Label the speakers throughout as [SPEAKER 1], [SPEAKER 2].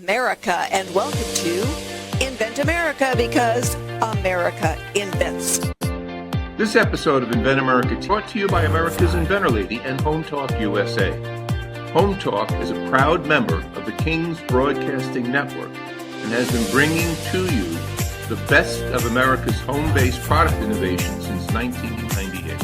[SPEAKER 1] America, and welcome to Invent America, because America invents.
[SPEAKER 2] This episode of Invent America is brought to you by America's Inventor Lady and Home Talk USA. Home Talk is a proud member of the King's Broadcasting Network and has been bringing to you the best of America's home-based product innovation since 1998.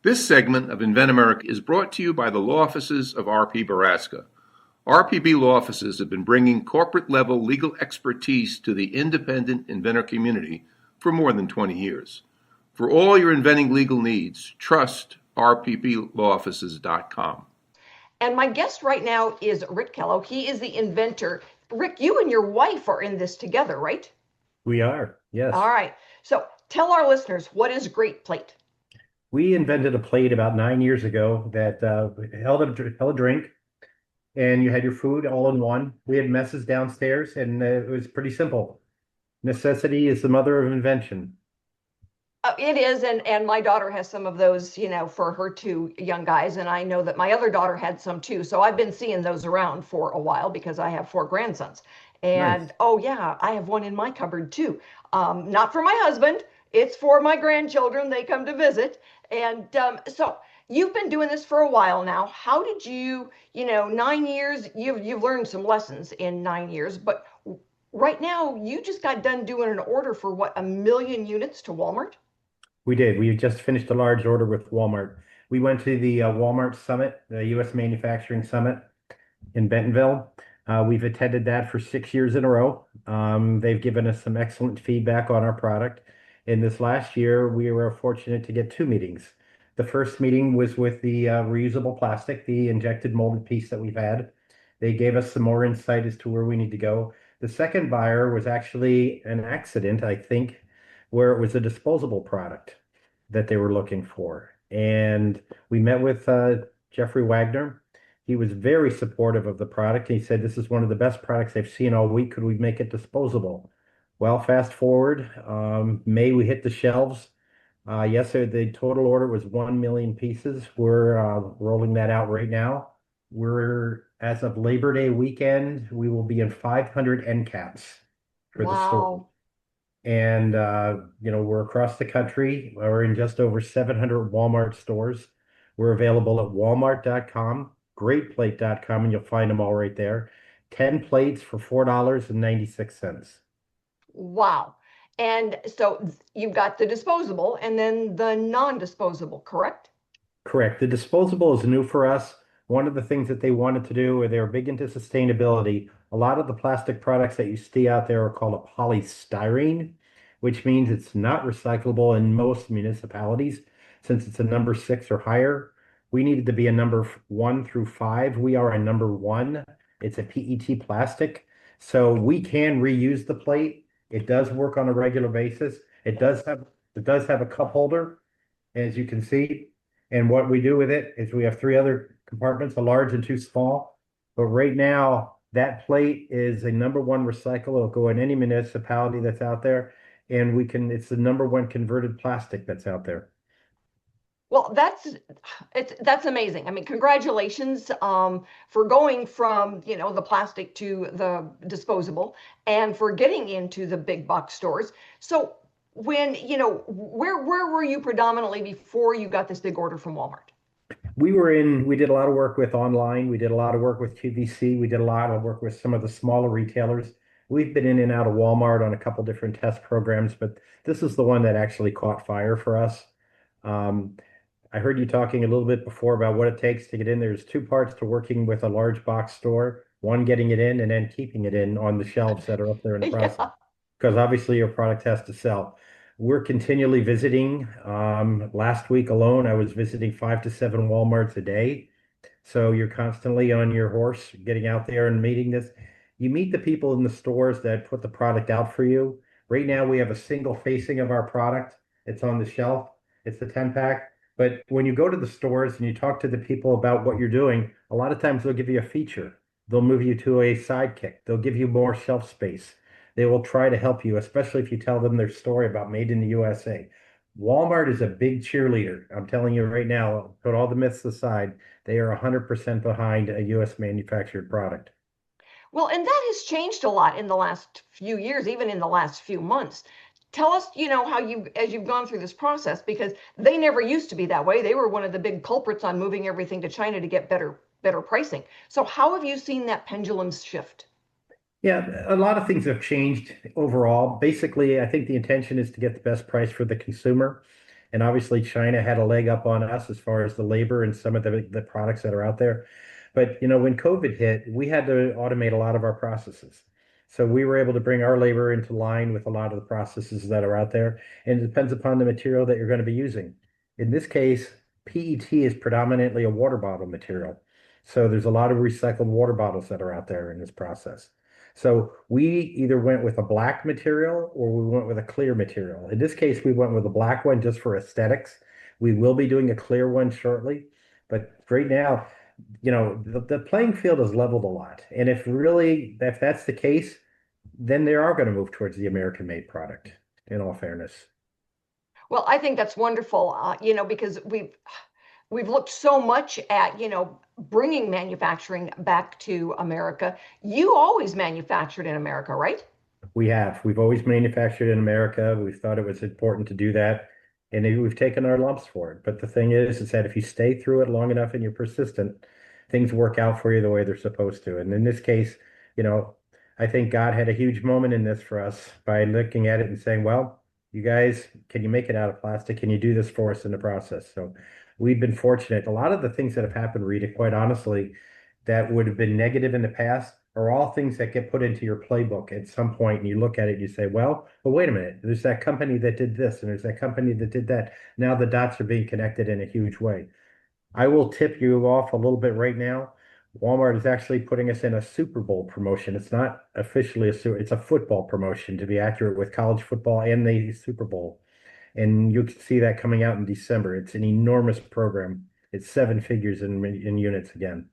[SPEAKER 2] This segment of Invent America is brought to you by the law offices of R.P. Baraska. RPB law offices have been bringing corporate-level legal expertise to the independent inventor community for more than 20 years. For all your inventing legal needs, trust rpblawoffices.com.
[SPEAKER 3] And my guest right now is Rick Kellow. He is the inventor. Rick, you and your wife are in this together, right?
[SPEAKER 4] We are, yes.
[SPEAKER 3] All right. So tell our listeners, what is Great Plate?
[SPEAKER 4] We invented a plate about 9 years ago that held a drink, and you had your food all in one. We had messes downstairs, and it was pretty simple. Necessity is the mother of invention.
[SPEAKER 3] It is, and my daughter has some of those, for her two young guys, and I know that my other daughter had some too. So I've been seeing those around for a while because I have 4 grandsons. And
[SPEAKER 4] Nice.
[SPEAKER 3] oh yeah, I have one in my cupboard too. Not for my husband, it's for my grandchildren. They come to visit. And so you've been doing this for a while now. How did you, 9 years, you've learned some lessons in 9 years, but right now you just got done doing an order for what, 1 million units to Walmart?
[SPEAKER 4] We did. We just finished a large order with Walmart. We went to the Walmart Summit, the U.S. Manufacturing Summit in Bentonville. We've attended that for 6 years in a row. They've given us some excellent feedback on our product. In this last year, we were fortunate to get 2 meetings. The first meeting was with the reusable plastic, the injected molded piece that we've had. They gave us some more insight as to where we need to go. The second buyer was actually an accident, I think, where it was a disposable product that they were looking for. And we met with Jeffrey Wagner. He was very supportive of the product. He said, "This is one of the best products I've seen all week. Could we make it disposable?" Well, fast forward, May we hit the shelves. Yes, sir, the total order was 1 million pieces. We're rolling that out right now. As of Labor Day weekend, we will be in 500 end caps for the store.
[SPEAKER 3] Wow.
[SPEAKER 4] And, we're across the country. We're in just over 700 Walmart stores. We're available at walmart.com, greatplate.com, and you'll find them all right there. 10 plates for $4.96.
[SPEAKER 3] Wow. And so you've got the disposable and then the non-disposable, correct?
[SPEAKER 4] Correct. The disposable is new for us. One of the things that they wanted to do, or they're big into sustainability, a lot of the plastic products that you see out there are called a polystyrene, which means it's not recyclable in most municipalities. Since it's a number 6 or higher, we needed to be a number 1 through 5. We are a number 1. It's a PET plastic, so we can reuse the plate. It does work on a regular basis. It does have a cup holder, as you can see. And what we do with it is we have 3 other compartments, a large and 2 small. But right now, that plate is a number 1 recycle. It'll go in any municipality that's out there. And it's the number 1 converted plastic that's out there.
[SPEAKER 3] Well, that's amazing. I mean, congratulations for going from, the plastic to the disposable and for getting into the big box stores. So when, where were you predominantly before you got this big order from Walmart?
[SPEAKER 4] We did a lot of work with online. We did a lot of work with QVC. We did a lot of work with some of the smaller retailers. We've been in and out of Walmart on a couple different test programs, but this is the one that actually caught fire for us. I heard you talking a little bit before about what it takes to get in. There's 2 parts to working with a large box store. One, getting it in, and then keeping it in on the shelves that are up there in the process.
[SPEAKER 3] Yeah.
[SPEAKER 4] Because obviously your product has to sell. We're continually visiting. Last week alone, I was visiting 5 to 7 Walmarts a day. So you're constantly on your horse, getting out there and meeting this. You meet the people in the stores that put the product out for you. Right now, we have a single facing of our product. It's on the shelf. It's the 10-pack. But when you go to the stores and you talk to the people about what you're doing, a lot of times they'll give you a feature. They'll move you to a sidekick. They'll give you more shelf space. They will try to help you, especially if you tell them their story about made in the USA. Walmart is a big cheerleader. I'm telling you right now, put all the myths aside, they are 100% behind a US manufactured product.
[SPEAKER 3] Well, and that has changed a lot in the last few years, even in the last few months. Tell us, how as you've gone through this process, because they never used to be that way. They were one of the big culprits on moving everything to China to get better pricing. So how have you seen that pendulum shift?
[SPEAKER 4] Yeah, a lot of things have changed overall. Basically, I think the intention is to get the best price for the consumer. And obviously, China had a leg up on us as far as the labor and some of the products that are out there. But when COVID hit, we had to automate a lot of our processes. So we were able to bring our labor into line with a lot of the processes that are out there. And it depends upon the material that you're going to be using. In this case, PET is predominantly a water bottle material. So there's a lot of recycled water bottles that are out there in this process. So we either went with a black material or we went with a clear material. In this case, we went with a black one just for aesthetics. We will be doing a clear one shortly, but right now, the playing field is leveled a lot. And if that's the case, then they are going to move towards the American-made product, in all fairness.
[SPEAKER 3] Well, I think that's wonderful, because we've looked so much at, bringing manufacturing back to America. You always manufactured in America, right?
[SPEAKER 4] We've always manufactured in America. We've thought it was important to do that, and we've taken our lumps for it. But the thing is that if you stay through it long enough and you're persistent, things work out for you the way they're supposed to. And in this case, you know, I think God had a huge moment in this for us by looking at it and saying, well, you guys, can you make it out of plastic? Can you do this for us in the process? So we've been fortunate. A lot of the things that have happened, Rita, quite honestly, that would have been negative in the past are all things that get put into your playbook at some point, and you look at it and you say, well, wait a minute, there's that company that did this and there's that company that did that. Now the dots are being connected in a huge way. I will tip you off a little bit right now. Walmart is actually putting us in a Super Bowl promotion. It's not officially it's a football promotion, to be accurate, with college football and the Super Bowl. And you can see that coming out in December. It's an enormous program. It's seven figures in units again.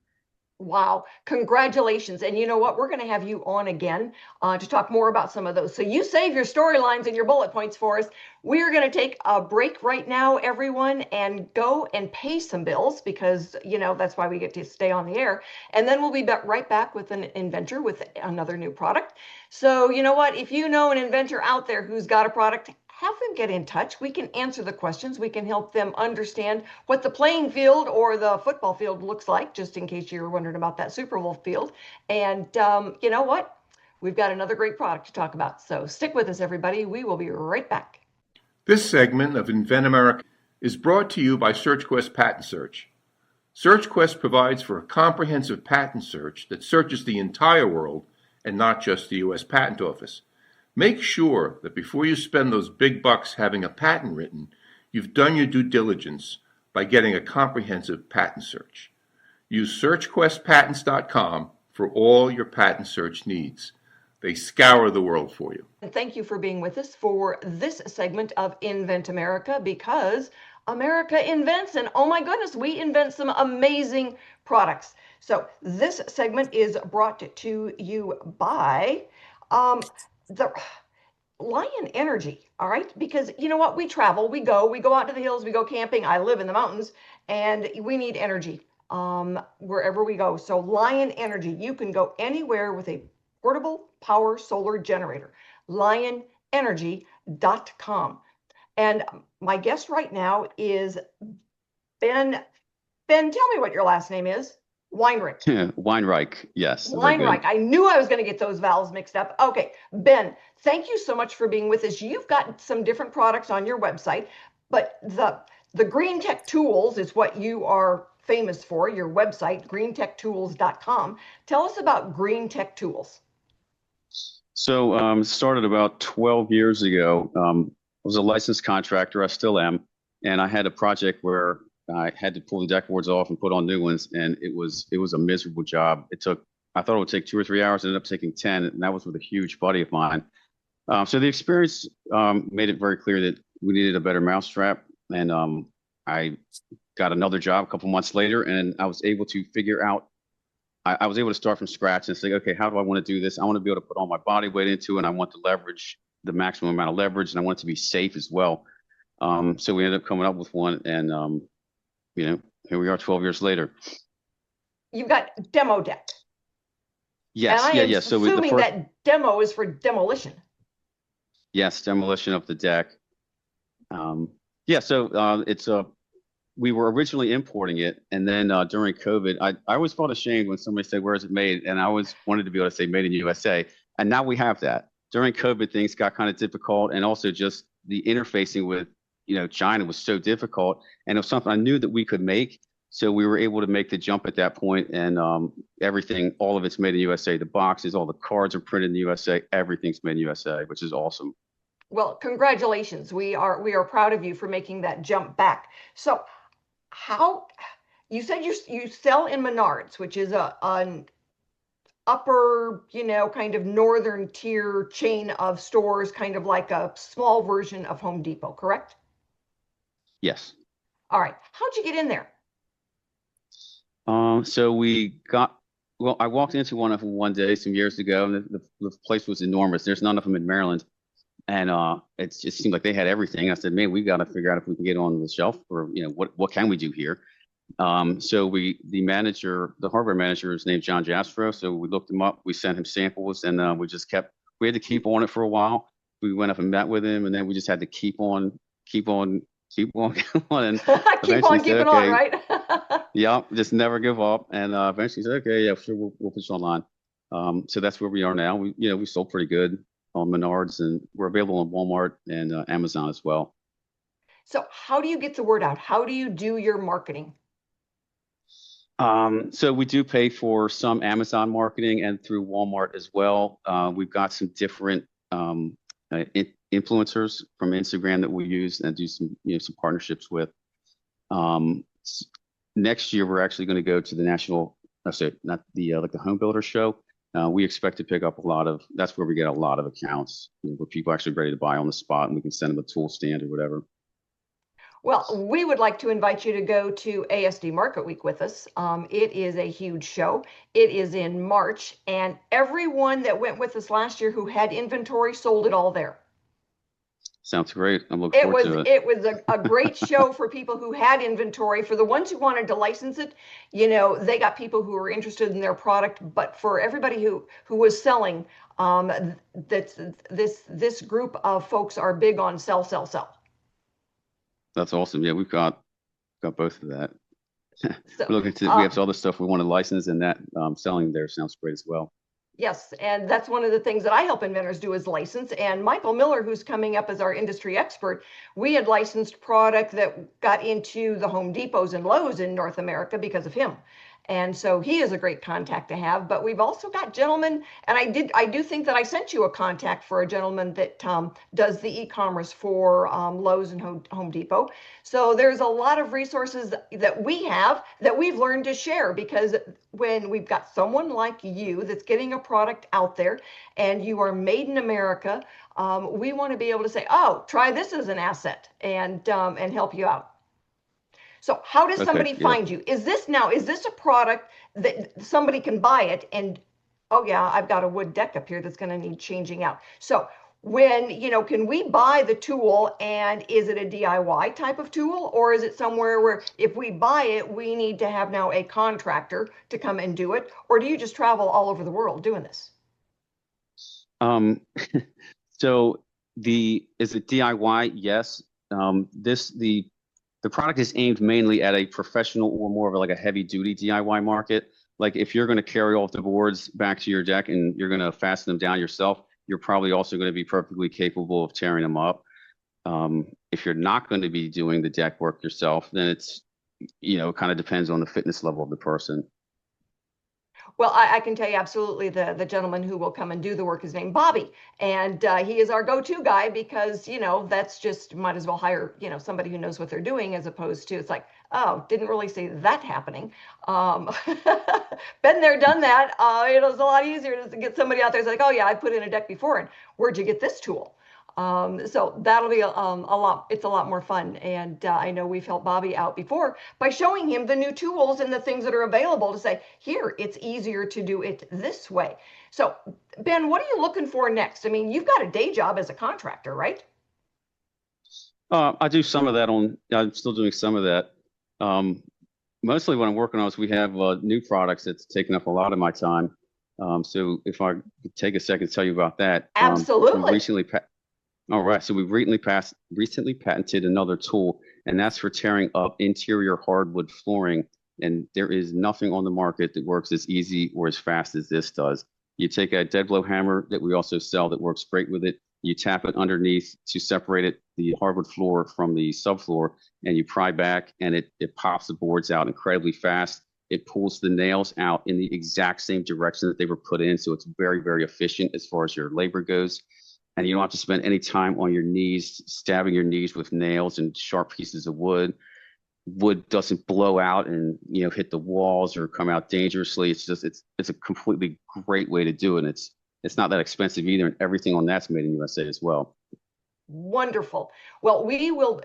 [SPEAKER 3] Wow, congratulations. And you know what? We're going to have you on again to talk more about some of those. So you save your storylines and your bullet points for us. We're going to take a break right now, everyone, and go and pay some bills because, that's why we get to stay on the air. And then we'll be right back with an inventor with another new product. So you know what? If you know an inventor out there who's got a product, have them get in touch. We can answer the questions. We can help them understand what the playing field or the football field looks like, just in case you're wondering about that Super Bowl field. And you know what? We've got another great product to talk about. So stick with us, everybody. We will be right back.
[SPEAKER 2] This segment of Invent America is brought to you by SearchQuest Patent Search. SearchQuest provides for a comprehensive patent search that searches the entire world and not just the U.S. Patent Office. Make sure that before you spend those big bucks having a patent written, you've done your due diligence by getting a comprehensive patent search. Use searchquestpatents.com for all your patent search needs. They scour the world for you.
[SPEAKER 3] And thank you for being with us for this segment of Invent America, because America invents, and oh my goodness, we invent some amazing products. So this segment is brought to you by the Lion Energy, all right? Because you know what? We travel, we go out to the hills, we go camping. I live in the mountains, and we need energy wherever we go. So Lion Energy, you can go anywhere with a portable power solar generator. LionEnergy.com. And my guest right now is Ben. Ben, tell me what your last name is. Weinreich.
[SPEAKER 5] Weinreich, yes.
[SPEAKER 3] Weinreich. I knew I was going to get those vowels mixed up. Okay, Ben, thank you so much for being with us. You've got some different products on your website, but the Green Tech Tools is what you are famous for, your website, greentech.tools.com. Tell us about Green Tech Tools.
[SPEAKER 5] So started about 12 years ago. I was a licensed contractor. I still am. And I had a project where I had to pull the deck boards off and put on new ones, and it was a miserable job. I thought it would take 2 or 3 hours. It ended up taking 10, and that was with a huge buddy of mine. So the experience made it very clear that we needed a better mousetrap, and I got another job a couple months later, and I was able to figure out I was able to start from scratch and say, okay, how do I want to do this? I want to be able to put all my body weight into it, and I want to leverage the maximum amount of leverage, and I want it to be safe as well. So we ended up coming up with one, and here we are 12 years later.
[SPEAKER 3] You've got demo deck.
[SPEAKER 5] Yes,
[SPEAKER 3] and I am
[SPEAKER 5] So
[SPEAKER 3] assuming that demo is for demolition.
[SPEAKER 5] Yes, demolition of the deck. It's we were originally importing it, and then during COVID, I always felt ashamed when somebody said, "Where is it made?" And I always wanted to be able to say "Made in USA." And now we have that. During COVID, things got kind of difficult, and also just the interfacing with China was so difficult, and it was something I knew that we could make. So we were able to make the jump at that point, and everything, all of it's made in USA. The boxes, all the cards are printed in the USA. Everything's made in USA, which is awesome.
[SPEAKER 3] Well, congratulations. We are proud of you for making that jump back. So how, you said you sell in Menards, which is an upper, kind of northern tier chain of stores, kind of like a small version of Home Depot, correct?
[SPEAKER 5] Yes.
[SPEAKER 3] All right. How'd you get in there?
[SPEAKER 5] I walked into one of them one day some years ago, and the place was enormous. There's none of them in Maryland. And it just seemed like they had everything. I said, man, we got to figure out if we can get on the shelf, or what can we do here? The hardware manager is named John Jaspro. So we looked him up, we sent him samples, and we had to keep on it for a while. We went up and met with him, and then we just had to keep on going.
[SPEAKER 3] Keep on keeping on, right?
[SPEAKER 5] Yeah, just never give up. And eventually he said, okay, yeah, sure, we'll put you online. So that's where we are now. We sold pretty good on Menards, and we're available on Walmart and Amazon as well.
[SPEAKER 3] So how do you get the word out? How do you do your marketing?
[SPEAKER 5] So we do pay for some Amazon marketing and through Walmart as well. We've got some different influencers from Instagram that we use and do some partnerships with. Next year, we're actually going to go to the the Home Builder Show. We expect to pick up that's where we get a lot of accounts, where people are actually ready to buy on the spot, and we can send them a tool stand or whatever.
[SPEAKER 3] Well, we would like to invite you to go to ASD Market Week with us. It is a huge show. It is in March, and everyone that went with us last year who had inventory sold it all there.
[SPEAKER 5] Sounds great. I'm looking forward to it.
[SPEAKER 3] It was a great show for people wwho had inventory. For the ones who wanted to license it, they got people who were interested in their product. But for everybody who was selling, this group of folks are big on sell, sell, sell.
[SPEAKER 5] That's awesome. Yeah, we've got both of that. So, we have all the stuff we want to license, and that selling there sounds great as well.
[SPEAKER 3] Yes, and that's one of the things that I help inventors do is license. And Michael Miller, who's coming up as our industry expert, we had licensed product that got into the Home Depots and Lowe's in North America because of him. And so he is a great contact to have. But we've also got gentlemen, and I do think that I sent you a contact for a gentleman that does the e-commerce for Lowe's and Home Depot. So there's a lot of resources that we have that we've learned to share, because when we've got someone like you that's getting a product out there and you are made in America, we want to be able to say, oh, try this as an asset and help you out. So how does somebody find you? Is this a product that somebody can buy it and, oh yeah, I've got a wood deck up here that's going to need changing out. So when, can we buy the tool, and is it a DIY type of tool, or is it somewhere where if we buy it, we need to have now a contractor to come and do it? Or do you just travel all over the world doing this?
[SPEAKER 5] So is it DIY? Yes. The product is aimed mainly at a professional or more of like a heavy duty DIY market. Like if you're going to carry all the boards back to your deck and you're going to fasten them down yourself, you're probably also going to be perfectly capable of tearing them up. If you're not going to be doing the deck work yourself, then it's, it kind of depends on the fitness level of the person.
[SPEAKER 3] Well, I can tell you absolutely the gentleman who will come and do the work is named Bobby. And he is our go-to guy because, that's just, might as well hire, somebody who knows what they're doing, as opposed to, it's like, oh, didn't really see that happening. Been there, done that. It's a lot easier to get somebody out there who's like, oh yeah, I put in a deck before. And where'd you get this tool? So that'll be a lot, it's a lot more fun. And I know we've helped Bobby out before by showing him the new tools and the things that are available to say, here, it's easier to do it this way. So Ben, what are you looking for next? I mean, you've got a day job as a contractor, right?
[SPEAKER 5] I do some of that I'm still doing some of that. Mostly what I'm working on is we have new products that's taken up a lot of my time. So if I could take a second to tell you about that.
[SPEAKER 3] Absolutely.
[SPEAKER 5] All right, so we recently patented another tool, and that's for tearing up interior hardwood flooring. And there is nothing on the market that works as easy or as fast as this does. You take a dead blow hammer that we also sell that works great with it. You tap it underneath to separate the hardwood floor from the subfloor, and you pry back, and it pops the boards out incredibly fast. It pulls the nails out in the exact same direction that they were put in, so it's very, very efficient as far as your labor goes. And you don't have to spend any time on your knees, stabbing your knees with nails and sharp pieces of wood. Wood doesn't blow out and hit the walls or come out dangerously. It's a completely great way to do it. And it's not that expensive either, and everything on that's made in USA as well.
[SPEAKER 3] Wonderful. Well, we will,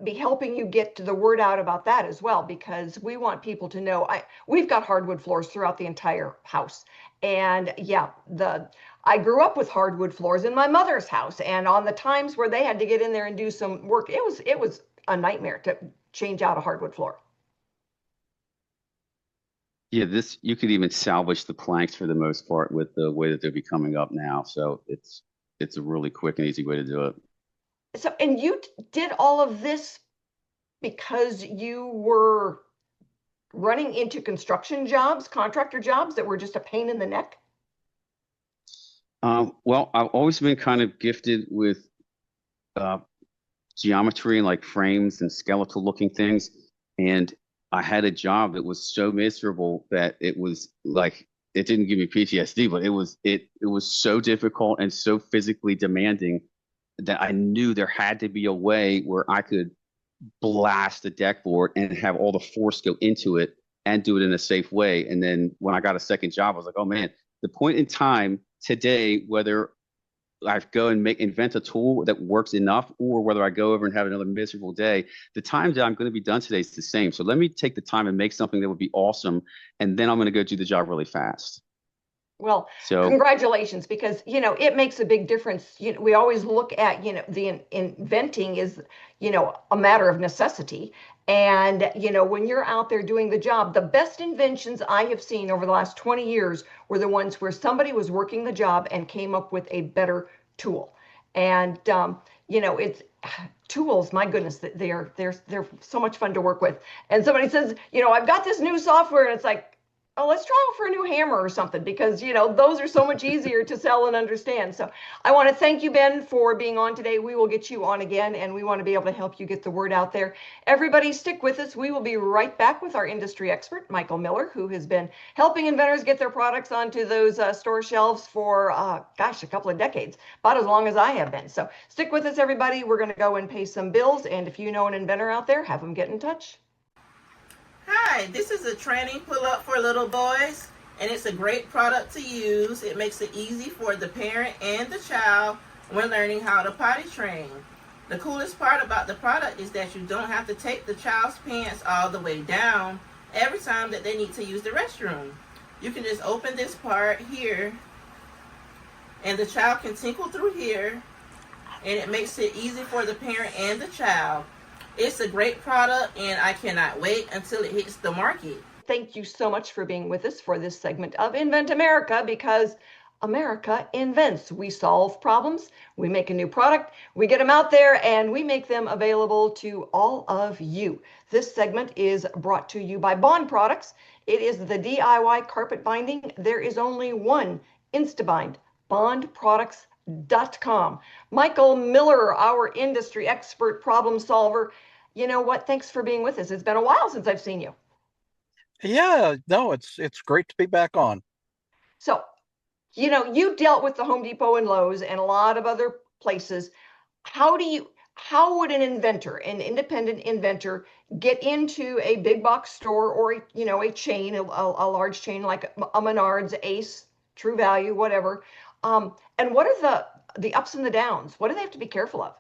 [SPEAKER 3] be helping you get the word out about that as well, because we want people to know we've got hardwood floors throughout the entire house. And yeah, I grew up with hardwood floors in my mother's house, and on the times where they had to get in there and do some work, it was a nightmare to change out a hardwood floor.
[SPEAKER 5] Yeah, you could even salvage the planks for the most part with the way that they'll be coming up now. So it's a really quick and easy way to do it.
[SPEAKER 3] So, and you did all of this because you were running into construction jobs, contractor jobs that were just a pain in the neck?
[SPEAKER 5] Well, I've always been kind of gifted with geometry and like frames and skeletal looking things. And I had a job that was so miserable that it was like, it didn't give me PTSD, but it was so difficult and so physically demanding that I knew there had to be a way where I could blast the deck board and have all the force go into it and do it in a safe way. And then when I got a second job, I was like, oh man, the point in time today, whether I go and invent a tool that works enough, or whether I go over and have another miserable day, the time that I'm going to be done today is the same. So let me take the time and make something that would be awesome, and then I'm going to go do the job really fast.
[SPEAKER 3] Well, congratulations, because, it makes a big difference. We always look at, the inventing is, a matter of necessity. And, when you're out there doing the job, the best inventions I have seen over the last 20 years were the ones where somebody was working the job and came up with a better tool. And, it's tools, my goodness, they're so much fun to work with. And somebody says, I've got this new software, and it's like, oh, let's try out for a new hammer or something, because, those are so much easier to sell and understand. So I want to thank you, Ben, for being on today. We will get you on again, and we want to be able to help you get the word out there. Everybody stick with us. We will be right back with our industry expert, Michael Miller, who has been helping inventors get their products onto those store shelves for, a couple of decades, about as long as I have been. So stick with us, everybody. We're going to go and pay some bills. And if you know an inventor out there, have them get in touch.
[SPEAKER 6] Hi, this is a training pull-up for little boys, and it's a great product to use. It makes it easy for the parent and the child when learning how to potty train. The coolest part about the product is that you don't have to take the child's pants all the way down every time that they need to use the restroom. You can just open this part here, and the child can tinkle through here, and it makes it easy for the parent and the child. It's a great product, and I cannot wait until it hits the market.
[SPEAKER 3] Thank you so much for being with us for this segment of Invent America, because America invents. We solve problems, we make a new product, we get them out there, and we make them available to all of you. This segment is brought to you by Bond Products. It is the DIY carpet binding. There is only one Instabind, bondproducts.com. Michael Miller, our industry expert problem solver. You know what? Thanks for being with us. It's been a while since I've seen you.
[SPEAKER 7] Yeah, no, it's great to be back on.
[SPEAKER 3] So, you dealt with the Home Depot and Lowe's and a lot of other places. How would an inventor, an independent inventor, get into a big box store or a chain, a large chain like a Menards, Ace, True Value, whatever? And what are the ups and the downs? What do they have to be careful of?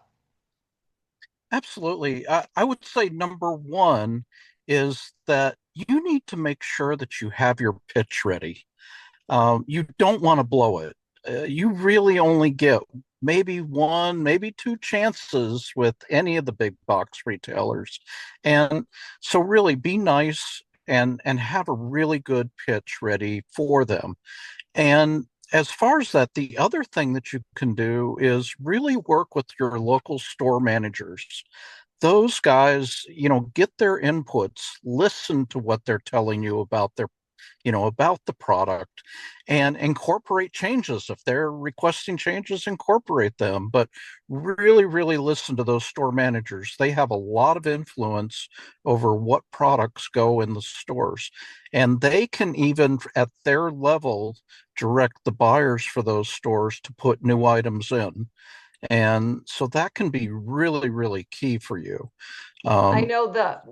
[SPEAKER 7] Absolutely. I would say number one is that you need to make sure that you have your pitch ready. You don't want to blow it. You really only get maybe one, maybe two chances with any of the big box retailers. And so really be nice and have a really good pitch ready for them. And as far as that, the other thing that you can do is really work with your local store managers. Those guys, get their inputs, listen to what they're telling you about about the product and incorporate changes. If they're requesting changes, incorporate them. But really, really listen to those store managers. They have a lot of influence over what products go in the stores. And they can even at their level direct the buyers for those stores to put new items in. And so that can be really, really key for you.
[SPEAKER 3] I
[SPEAKER 7] Um,
[SPEAKER 3] know that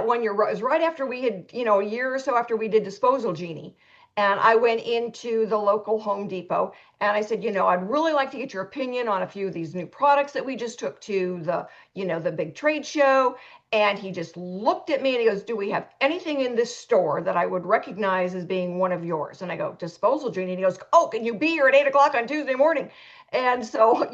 [SPEAKER 3] one year was right after we had, a year or so after we did Disposal Genie. And I went into the local Home Depot and I said, I'd really like to get your opinion on a few of these new products that we just took to the big trade show. And he just looked at me and he goes, "Do we have anything in this store that I would recognize as being one of yours?" And I go, "Disposal Genie." And he goes, "Oh, can you be here at 8 o'clock on Tuesday morning?" And so,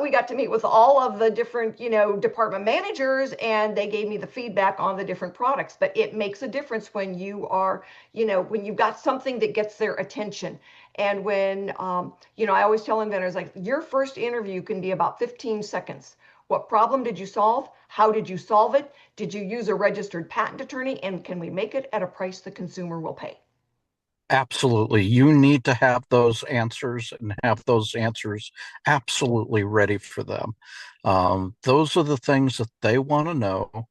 [SPEAKER 3] we got to meet with all of the different, department managers, and they gave me the feedback on the different products. But it makes a difference when you are, when you've got something that gets their attention. And when, I always tell inventors, like, your first interview can be about 15 seconds. What problem did you solve? How did you solve it? Did you use a registered patent attorney? And can we make it at a price the consumer will pay?
[SPEAKER 7] Absolutely. You need to have those answers and have those answers absolutely ready for them. Those are the things that they want to know.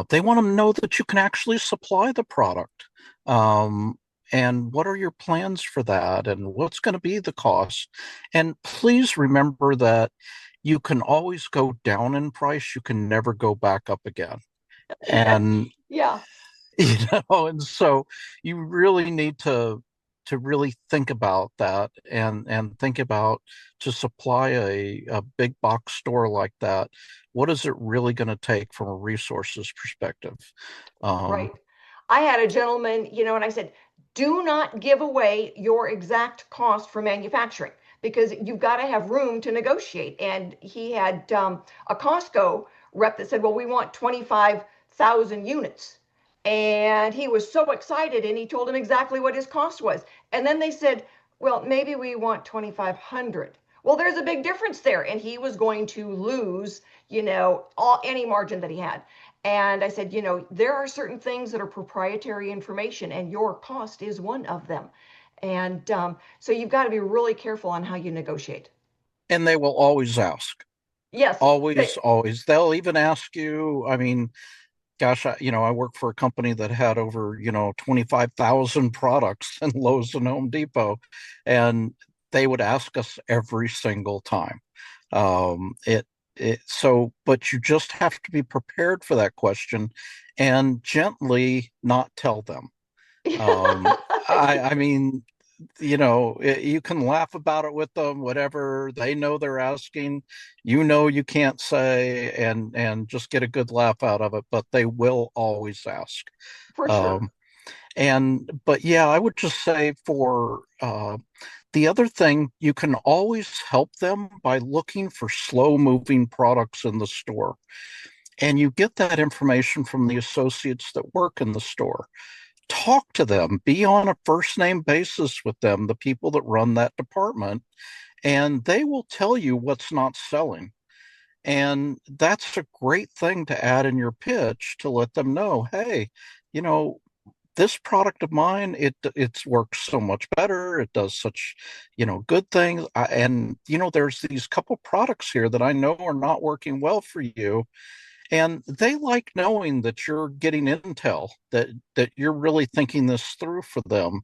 [SPEAKER 7] They want to know that you can actually supply the product. And what are your plans for that? And what's going to be the cost? And please remember that you can always go down in price. You can never go back up again. And
[SPEAKER 3] Yeah.
[SPEAKER 7] and so you really need to really think about that and think about to supply a big box store like that, what is it really going to take from a resources perspective? um,
[SPEAKER 3] Right. I had a gentleman, and I said, do not give away your exact cost for manufacturing because you've got to have room to negotiate. And he had a Costco rep that said, well, we want 25,000 units. And he was so excited and he told him exactly what his cost was. And then they said, well, maybe we want 2,500. Well, there's a big difference there. And he was going to lose, any margin that he had. And I said, there are certain things that are proprietary information, and your cost is one of them. And so you've got to be really careful on how you negotiate.
[SPEAKER 7] and they will always ask,
[SPEAKER 3] Yes,
[SPEAKER 7] always they'll even ask you. I mean, gosh, I work for a company that had over 25,000 products in Lowe's and Home Depot, and they would ask us every single time. It but you just have to be prepared for that question and gently not tell them. Um, I mean, you can laugh about it with them, whatever. They know they're asking, you can't say, and just get a good laugh out of it, but they will always ask.
[SPEAKER 3] for sure.
[SPEAKER 7] Um, but yeah, I would just say for the other thing, you can always help them by looking for slow moving products in the store. And you get that information from the associates that work in the store. Talk to them, be on a first name basis with them, the people that run that department, and they will tell you what's not selling. And that's a great thing to add in your pitch to let them know, hey, you know, this product of mine, it's works so much better. It does such, good things. And there's these couple products here that I know are not working well for you. And they like knowing that you're getting intel, that you're really thinking this through for them.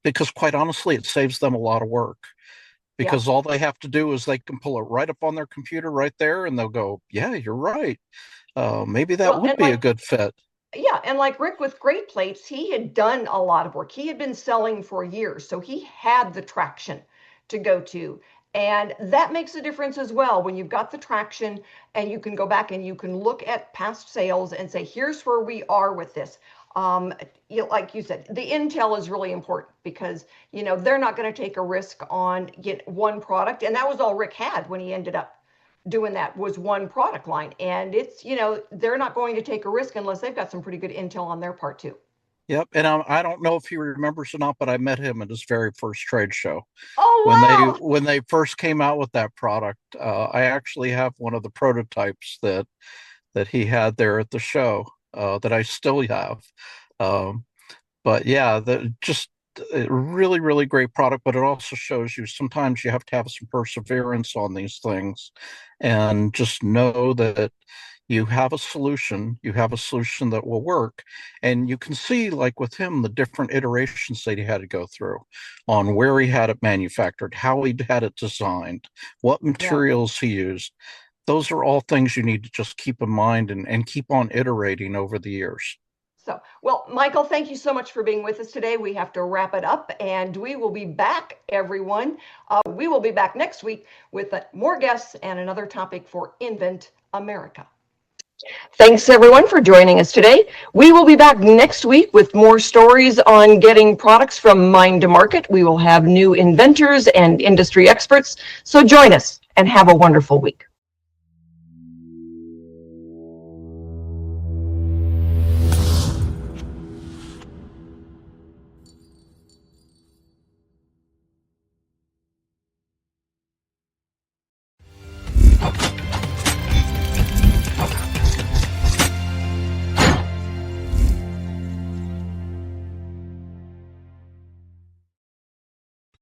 [SPEAKER 7] Because quite honestly, it saves them a lot of work
[SPEAKER 3] Yeah.
[SPEAKER 7] because all they have to do is they can pull it right up on their computer right there and they'll go, yeah, you're right. Maybe that
[SPEAKER 3] Well,
[SPEAKER 7] would
[SPEAKER 3] and
[SPEAKER 7] be a
[SPEAKER 3] like,
[SPEAKER 7] good fit.
[SPEAKER 3] yeah, and like Rick with Great Plates, he had done a lot of work. He had been selling for years, so he had the traction to go to. And that makes a difference as well when you've got the traction and you can go back and you can look at past sales and say, here's where we are with this. Like you said, the intel is really important because, they're not going to take a risk on one product. And that was all Rick had when he ended up doing that, was one product line. And it's, they're not going to take a risk unless they've got some pretty good intel on their part too.
[SPEAKER 7] Yep. And I don't know if he remembers or not, but I met him at his very first trade show.
[SPEAKER 3] Oh, wow.
[SPEAKER 7] When they first came out with that product. I actually have one of the prototypes that he had there at the show that I still have. But yeah, just a really, really great product, but it also shows you sometimes you have to have some perseverance on these things and just know that you have a solution that will work. And you can see, like with him, the different iterations that he had to go through on where he had it manufactured, how he had it designed, what materials he used. Those are all things you need to just keep in mind and keep on iterating over the years.
[SPEAKER 3] So, well, Michael, thank you so much for being with us today. We have to wrap it up, and we will be back, everyone. We will be back next week with more guests and another topic for Invent America. Thanks, everyone, for joining us today. We will be back next week with more stories on getting products from mind to market. We will have new inventors and industry experts. So join us and have a wonderful week.